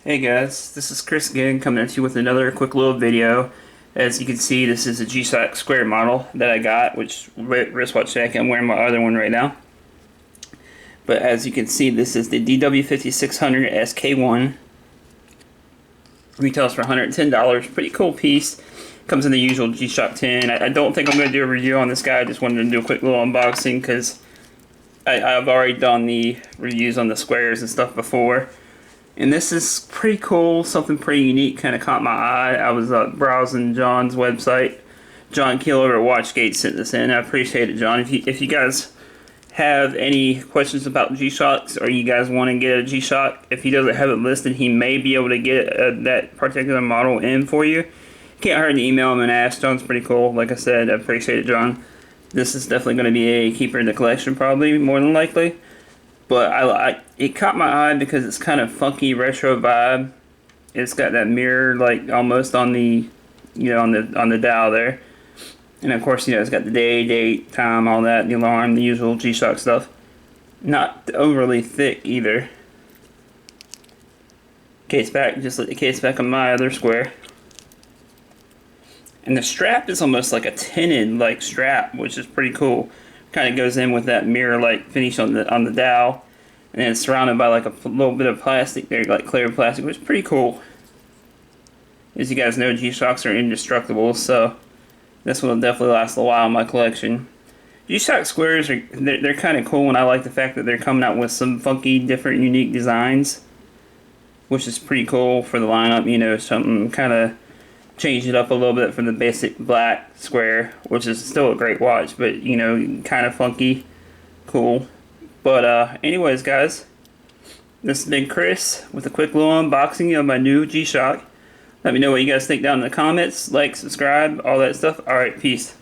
Hey guys, this is Chris again coming at you with another quick little video. As you can see, this is a G-Shock Sqaure model that I got, which wristwatch check. I'm wearing my other one right now. But as you can see, this is the DW-5600SK-1. Retails for $110. Pretty cool piece. Comes in the usual G-Shock tin. I don't think I'm going to do a review on this guy. I just wanted to do a quick little unboxing because I've already done the reviews on the Sqaures and stuff before. And this is pretty cool, something pretty unique, kind of caught my eye. I was browsing John's website. John Keel over at WatchGate sent this in. I appreciate it, John. If you guys have any questions about G-Shocks or you guys want to get a G-Shock, if he doesn't have it listed, he may be able to get that particular model in for you. Can't hurt to email him and ask. John's pretty cool. Like I said, I appreciate it, John. This is definitely going to be a keeper in the collection, probably, more than likely. But it caught my eye because it's kind of funky retro vibe. It's got that mirror like almost on the, on the dial there, and of course it's got the day, date, time, all that, the alarm, the usual G-Shock stuff. Not overly thick either. Case back, just like the case back on my other Sqaure. And the strap is almost like a tinted strap, which is pretty cool. Kind of goes in with that mirror-like finish on the dial, and then it's surrounded by like a little bit of plastic there, like clear plastic, which is pretty cool. As you guys know, G-Shocks are indestructible, so this one will definitely last a while in my collection. G-Shock Sqaures they're kind of cool, and I like the fact that they're coming out with some funky, different, unique designs, which is pretty cool for the lineup. Something kind of change it up a little bit from the basic black Sqaure, which is still a great watch, but kind of funky, cool. But anyways, guys, this has been Chris with a quick little unboxing of my new G-Shock. Let me know what you guys think down in the comments. Like, subscribe, all that stuff. Alright, peace.